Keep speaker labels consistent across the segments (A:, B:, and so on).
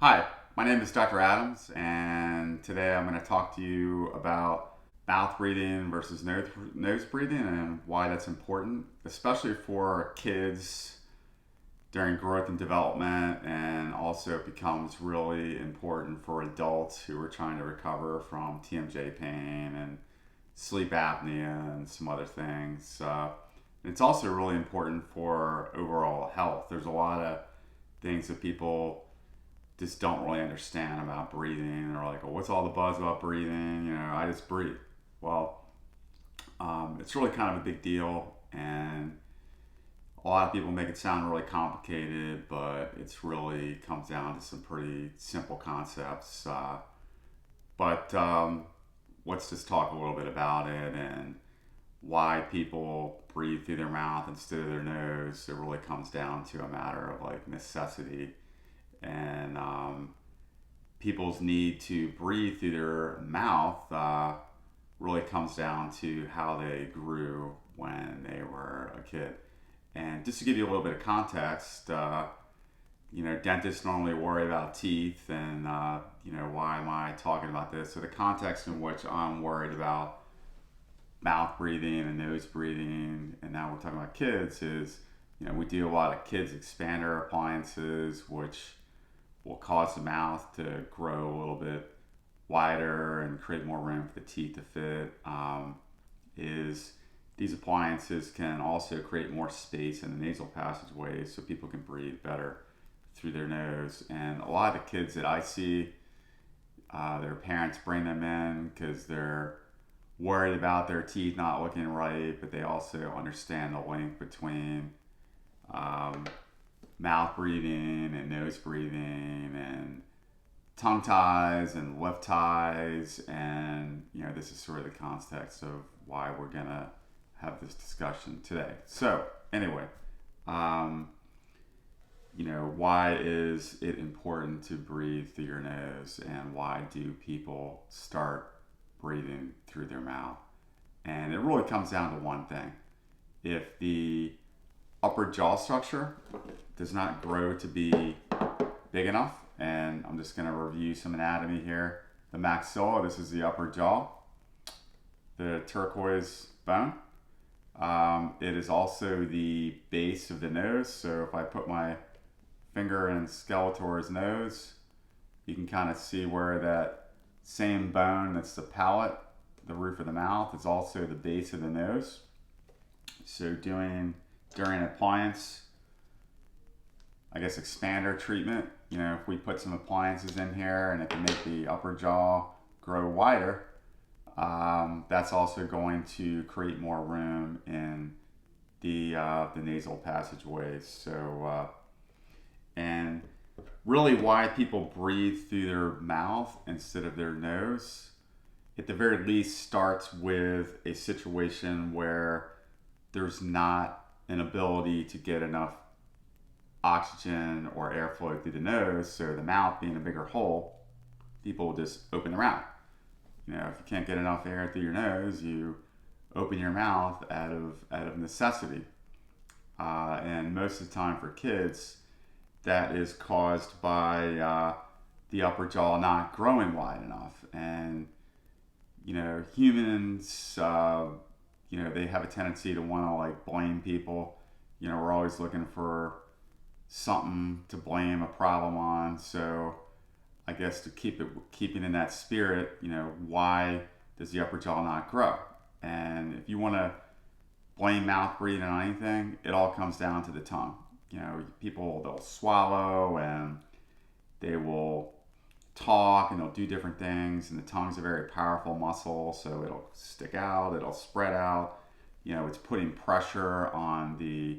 A: Hi, my name is Dr. Adams, and today I'm going to talk to you about mouth breathing versus nose breathing and why that's important, especially for kids during growth and development, and also it becomes really important for adults who are trying to recover from TMJ pain and sleep apnea and some other things. It's also really important for overall health. There's a lot of things that people just don't really understand about breathing. They're like, "Oh, what's all the buzz about breathing? I just breathe." Well, it's really kind of a big deal, and a lot of people make it sound really complicated, but it's really comes down to some pretty simple concepts. But let's just talk a little bit about it and why people breathe through their mouth instead of their nose. It really comes down to a matter of like necessity and people's need to breathe through their mouth really comes down to how they grew when they were a kid. And just to give you a little bit of context, dentists normally worry about teeth, and why am I talking about this? So the context in which I'm worried about mouth breathing and nose breathing, and now we're talking about kids, is we do a lot of kids expander appliances, which will cause the mouth to grow a little bit wider and create more room for the teeth to fit. Is these appliances can also create more space in the nasal passageways so people can breathe better through their nose. And a lot of the kids that I see, their parents bring them in because they're worried about their teeth not looking right, but they also understand the link between um, mouth breathing and nose breathing and tongue ties and lip ties. And this is sort of the context of why we're gonna have this discussion today. So anyway, um, why is it important to breathe through your nose, and why do people start breathing through their mouth? And it really comes down to one thing. If the upper jaw structure does not grow to be big enough, and I'm just going to review some anatomy here. The maxilla, this is the upper jaw, the turquoise bone. It is also the base of the nose. So if I put my finger in Skeletor's nose, you can kind of see where that same bone that's the palate, the roof of the mouth, is also the base of the nose. So during appliance, I guess expander treatment, if we put some appliances in here and it can make the upper jaw grow wider, that's also going to create more room in the nasal passageways. So, and really why people breathe through their mouth instead of their nose, at the very least, starts with a situation where there's not an ability to get enough oxygen or airflow through the nose. So the mouth being a bigger hole, people will just open their mouth. If you can't get enough air through your nose, you open your mouth out of necessity. And most of the time for kids, that is caused by the upper jaw not growing wide enough. And humans, they have a tendency to want to like blame people. We're always looking for something to blame a problem on. So I guess to keeping in that spirit, why does the upper jaw not grow? And if you want to blame mouth breathing on anything, it all comes down to the tongue. People, they'll swallow and they will talk and they'll do different things, and the tongue's a very powerful muscle, so it'll stick out, it'll spread out. It's putting pressure on the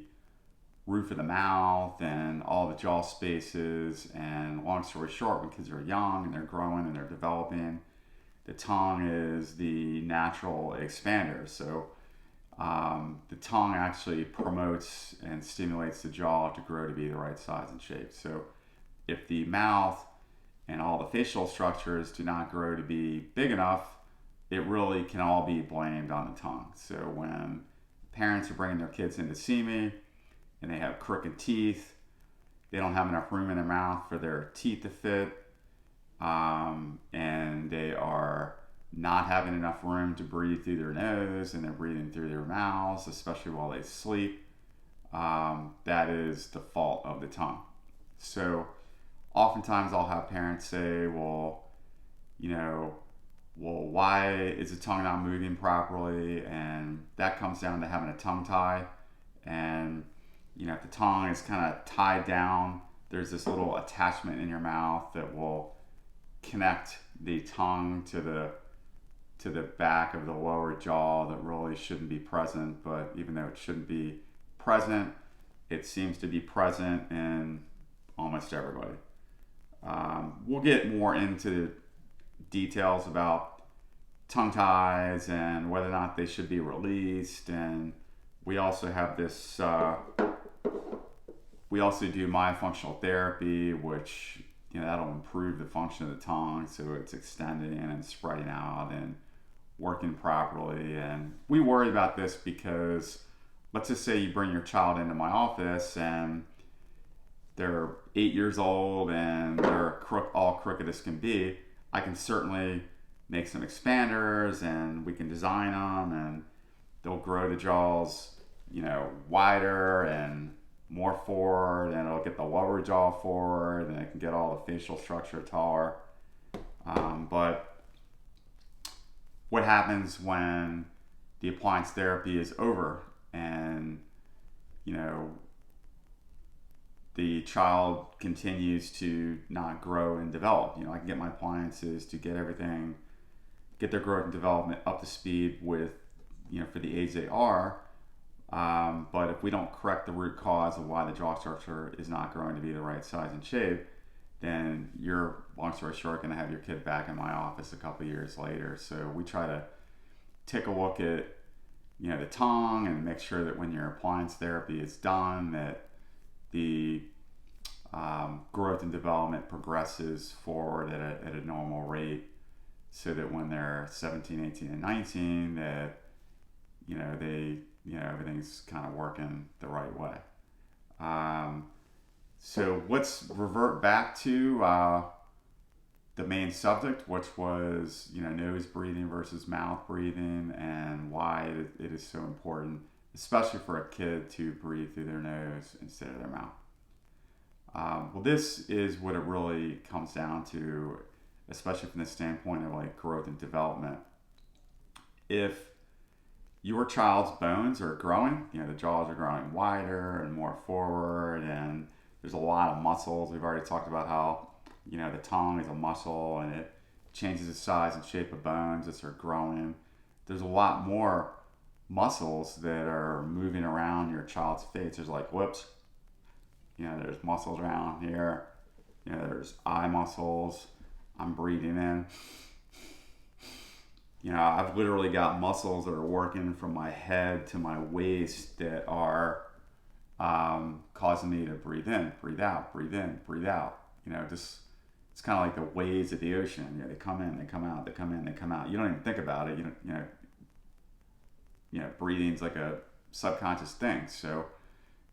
A: roof of the mouth and all the jaw spaces. And long story short, when kids are young and they're growing and they're developing, the tongue is the natural expander. So the tongue actually promotes and stimulates the jaw to grow to be the right size and shape. So if the mouth and all the facial structures do not grow to be big enough, it really can all be blamed on the tongue. So when parents are bringing their kids in to see me and they have crooked teeth, they don't have enough room in their mouth for their teeth to fit, and they are not having enough room to breathe through their nose, and they're breathing through their mouths, especially while they sleep. That is the fault of the tongue. So oftentimes I'll have parents say, well, why is the tongue not moving properly? And that comes down to having a tongue tie. And, if the tongue is kind of tied down, there's this little attachment in your mouth that will connect the tongue to the back of the lower jaw that really shouldn't be present. But even though it shouldn't be present, it seems to be present in almost everybody. We'll get more into details about tongue ties and whether or not they should be released. And we also have this, we also do myofunctional therapy, which, that'll improve the function of the tongue so it's extending and spreading out and working properly. And we worry about this because let's just say you bring your child into my office and they're 8 years old and they're all crooked as can be. I can certainly make some expanders and we can design them and they'll grow the jaws, wider and more forward, and it'll get the lower jaw forward and it can get all the facial structure taller. But what happens when the appliance therapy is over and, the child continues to not grow and develop? I can get my appliances to get their growth and development up to speed with, for the age they are. But if we don't correct the root cause of why the jaw structure is not growing to be the right size and shape, then you're, long story short, going to have your kid back in my office a couple years later. So we try to take a look at, the tongue and make sure that when your appliance therapy is done, that the growth and development progresses forward at a normal rate, so that when they're 17, 18, and 19, that everything's kind of working the right way. So let's revert back to the main subject, which was nose breathing versus mouth breathing, and why it is so important, especially for a kid, to breathe through their nose instead of their mouth. Well, this is what it really comes down to, especially from the standpoint of like growth and development. If your child's bones are growing, the jaws are growing wider and more forward, and there's a lot of muscles. We've already talked about how, the tongue is a muscle and it changes the size and shape of bones as they're growing. There's a lot more muscles that are moving around your child's face. There's like lips, there's muscles around here, there's eye muscles. I'm breathing in. I've literally got muscles that are working from my head to my waist that are causing me to breathe in, breathe out, breathe in, breathe out. It's kind of like the waves of the ocean. They come in, they come out, they come in, they come out. You don't even think about it. Breathing's like a subconscious thing. So,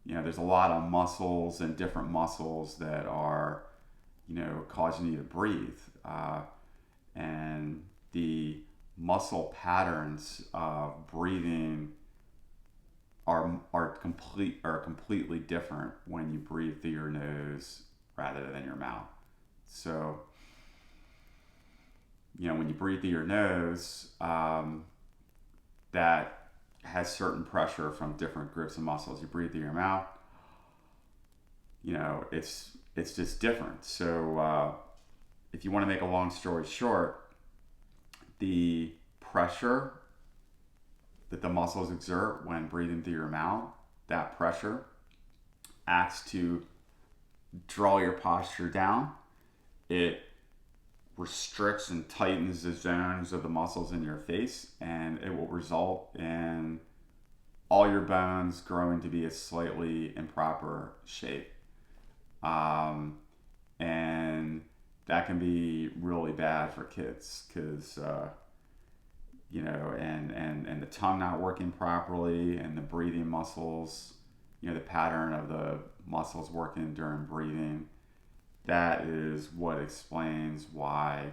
A: there's a lot of muscles and different muscles that are, causing you to breathe. And the muscle patterns of breathing are completely different when you breathe through your nose rather than your mouth. So, when you breathe through your nose, that has certain pressure from different groups of muscles. You breathe through your mouth, it's just different. So, if you want to make a long story short, the pressure that the muscles exert when breathing through your mouth, that pressure acts to draw your posture down. It restricts and tightens the zones of the muscles in your face, and it will result in all your bones growing to be a slightly improper shape. And that can be really bad for kids because, and the tongue not working properly and the breathing muscles, the pattern of the muscles working during breathing. That is what explains why,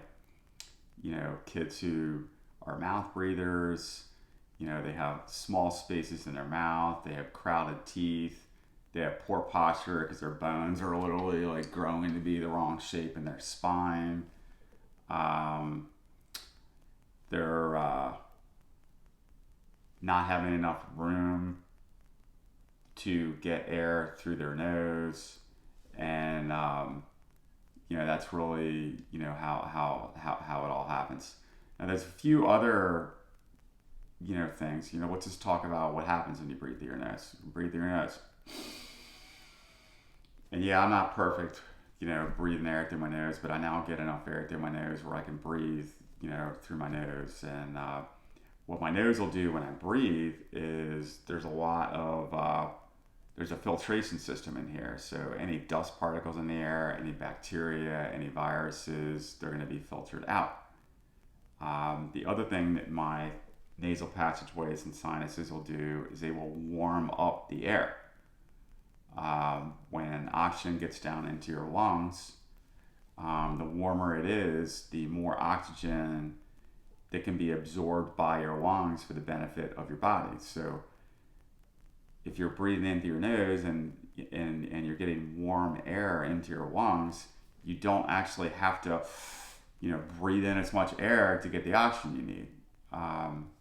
A: kids who are mouth breathers, they have small spaces in their mouth, they have crowded teeth, they have poor posture because their bones are literally like growing to be the wrong shape in their spine. They're not having enough room to get air through their nose, and that's really how it all happens. Now there's a few other things. Let's just talk about what happens when you breathe through your nose. Breathe through your nose. And yeah, I'm not perfect, breathing air through my nose, but I now get enough air through my nose where I can breathe, through my nose. And what my nose will do when I breathe is there's a filtration system in here. So any dust particles in the air, any bacteria, any viruses, they're going to be filtered out. The other thing that my nasal passageways and sinuses will do is they will warm up the air. When oxygen gets down into your lungs, the warmer it is, the more oxygen that can be absorbed by your lungs for the benefit of your body. So if you're breathing in through your nose and you're getting warm air into your lungs, you don't actually have to, breathe in as much air to get the oxygen you need.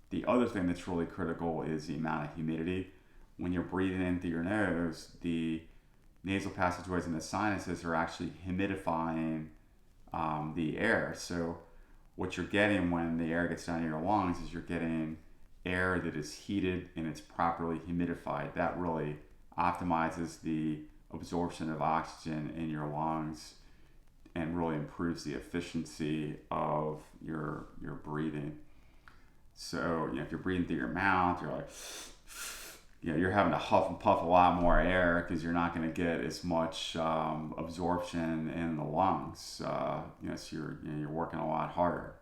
A: The other thing that's really critical is the amount of humidity. When you're breathing in through your nose, the nasal passageways and the sinuses are actually humidifying the air. So what you're getting when the air gets down to your lungs is you're getting air that is heated and it's properly humidified. That really optimizes the absorption of oxygen in your lungs and really improves the efficiency of your breathing. So if you're breathing through your mouth, you're like, you're having to huff and puff a lot more air because you're not going to get as much absorption in the lungs. So you're working a lot harder.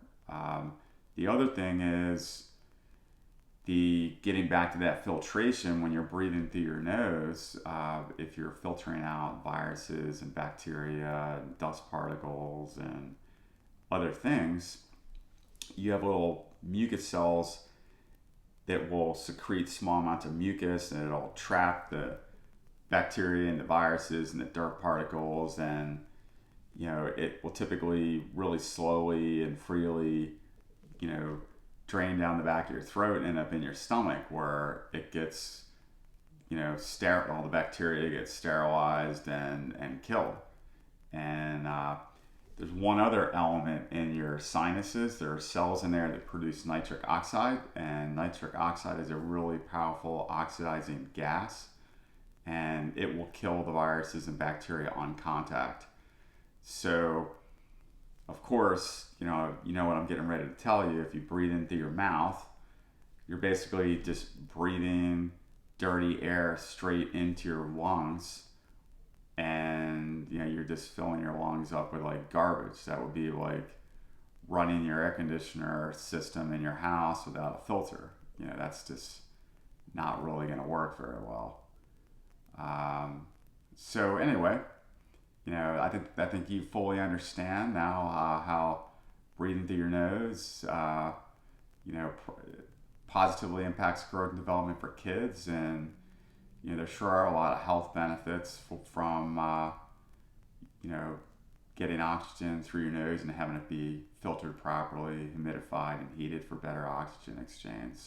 A: The other thing is the getting back to that filtration when you're breathing through your nose. If you're filtering out viruses and bacteria, and dust particles, and other things, you have little mucus cells that will secrete small amounts of mucus, and it'll trap the bacteria and the viruses and the dirt particles, and it will typically really slowly and freely drain down the back of your throat and end up in your stomach, where it gets sterile. All the bacteria gets sterilized and killed. And there's one other element in your sinuses. There are cells in there that produce nitric oxide, and nitric oxide is a really powerful oxidizing gas, and it will kill the viruses and bacteria on contact. So, of course, you know what I'm getting ready to tell you. If you breathe in through your mouth, you're basically just breathing dirty air straight into your lungs, and you're just filling your lungs up with like garbage. That would be like running your air conditioner system in your house without a filter. That's just not really going to work very well. So anyway, I think you fully understand now how breathing through your nose positively impacts growth and development for kids, and there sure are a lot of health benefits from getting oxygen through your nose and having it be filtered properly, humidified, and heated for better oxygen exchange.